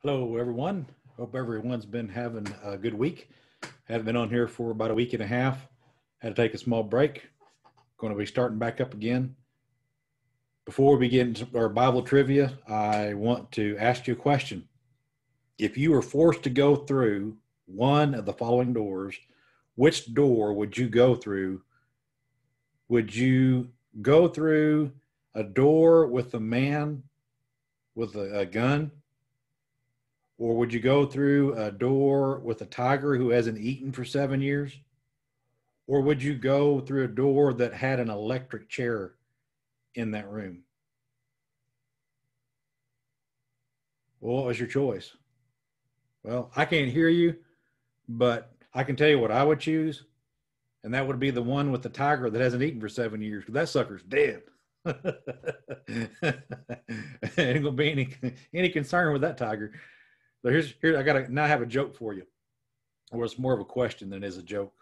Hello, everyone. Hope everyone's been having a good week. Haven't been on here for about a week and a half. Had to take a small break. Going to be starting back up again. Before we begin our Bible trivia, I want to ask you a question. If you were forced to go through one of the following doors, which door would you go through? Would you go through a door with a man with a gun? Or would you go through a door with a tiger who hasn't eaten for 7 years? Or would you go through a door that had an electric chair in that room? Well, what was your choice? Well, I can't hear you, but I can tell you what I would choose. And that would be the one with the tiger that hasn't eaten for 7 years, because that sucker's dead. Ain't gonna be any concern with that tiger. So here I gotta now have a joke for you, or it's more of a question than it is a joke.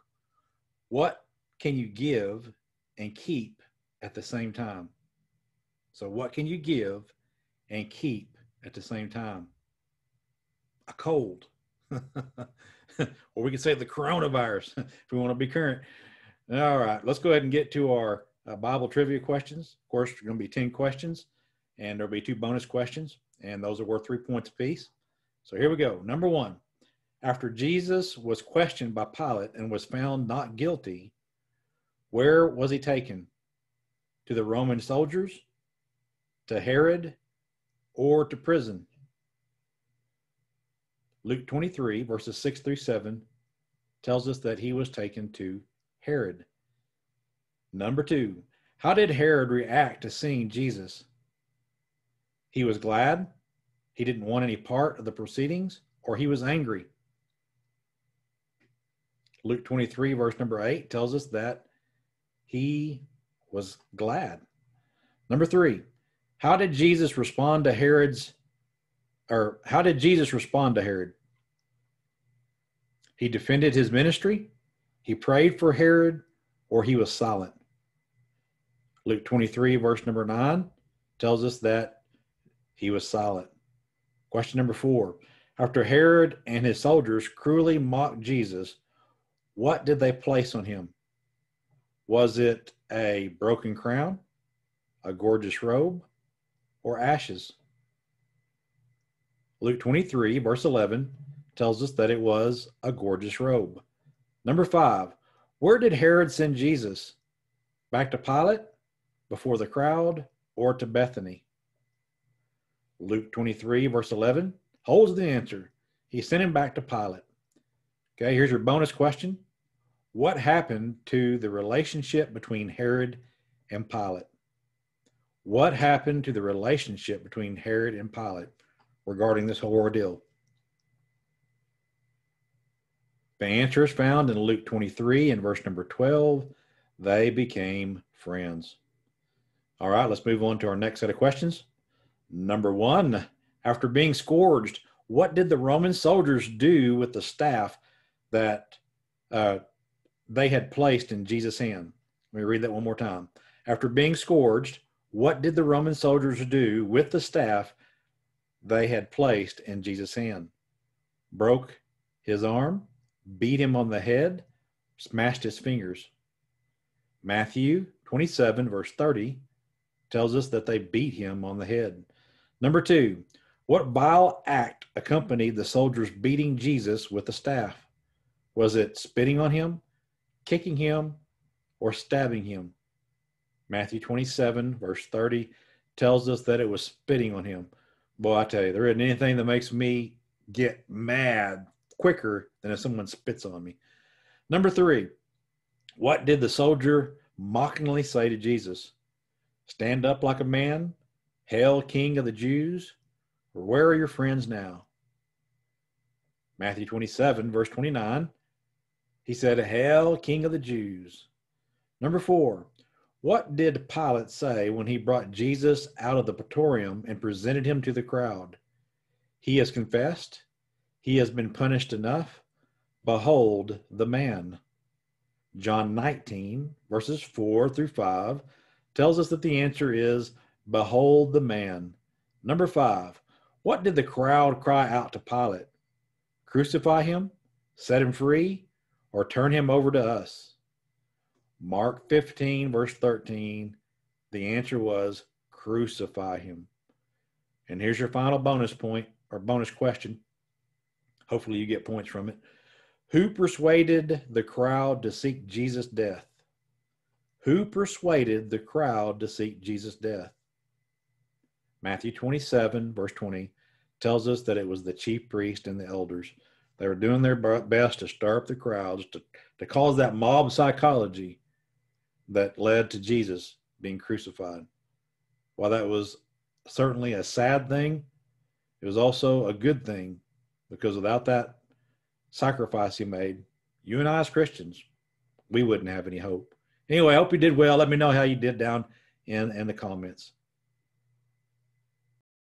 What can you give and keep at the same time? So what can you give and keep at the same time? A cold. Or we can say the coronavirus if we want to be current. All right, let's go ahead and get to our Bible trivia questions. Of course, there's going to be 10 questions, and there'll be 2 bonus questions, and those are worth 3 points apiece. So here we go. Number 1, after Jesus was questioned by Pilate and was found not guilty, where was he taken? To the Roman soldiers, to Herod, or to prison? Luke 23, verses 6 through 7, tells us that he was taken to Herod. Number 2, how did Herod react to seeing Jesus? He was glad. He didn't want any part of the proceedings, or he was angry. Luke 23, verse number 8 tells us that he was glad. Number 3, how did Jesus respond to Herod? He defended his ministry, he prayed for Herod, or he was silent. Luke 23, verse number 9 tells us that he was silent. Question number 4, after Herod and his soldiers cruelly mocked Jesus, what did they place on him? Was it a broken crown, a gorgeous robe, or ashes? Luke 23, verse 11 tells us that it was a gorgeous robe. Number 5, where did Herod send Jesus? Back to Pilate, before the crowd, or to Bethany? Luke 23, verse 11 holds the answer. He sent him back to Pilate. Okay, here's your bonus question. What happened to the relationship between Herod and Pilate? What happened to the relationship between Herod and Pilate regarding this whole ordeal? The answer is found in Luke 23 and verse number 12. They became friends. All right, let's move on to our next set of questions. Number 1, after being scourged, what did the Roman soldiers do with the staff that they had placed in Jesus' hand? Let me read that one more time. After being scourged, what did the Roman soldiers do with the staff they had placed in Jesus' hand? Broke his arm, beat him on the head, smashed his fingers. Matthew 27, verse 30 tells us that they beat him on the head. Number 2, what vile act accompanied the soldiers beating Jesus with the staff? Was it spitting on him, kicking him, or stabbing him? Matthew 27, verse 30 tells us that it was spitting on him. Boy, I tell you, there isn't anything that makes me get mad quicker than if someone spits on me. Number 3, what did the soldier mockingly say to Jesus? Stand up like a man, Hail, King of the Jews, or where are your friends now? Matthew 27, verse 29, he said, Hail, King of the Jews. Number 4, what did Pilate say when he brought Jesus out of the praetorium and presented him to the crowd? He has confessed. He has been punished enough. Behold the man. John 19, verses 4 through 5, tells us that the answer is, behold the man. Number 5, What did the crowd cry out to Pilate? Crucify him, set him free, or turn him over to us? Mark 15, verse 13, the answer was crucify him. And here's your final bonus point or bonus question. Hopefully you get points from it. Who persuaded the crowd to seek Jesus' death? Who persuaded the crowd to seek Jesus' death? Matthew 27, verse 20, tells us that it was the chief priest and the elders. They were doing their best to stir up the crowds, to cause that mob psychology that led to Jesus being crucified. While that was certainly a sad thing, it was also a good thing, because without that sacrifice he made, you and I as Christians, we wouldn't have any hope. Anyway, I hope you did well. Let me know how you did down in the comments.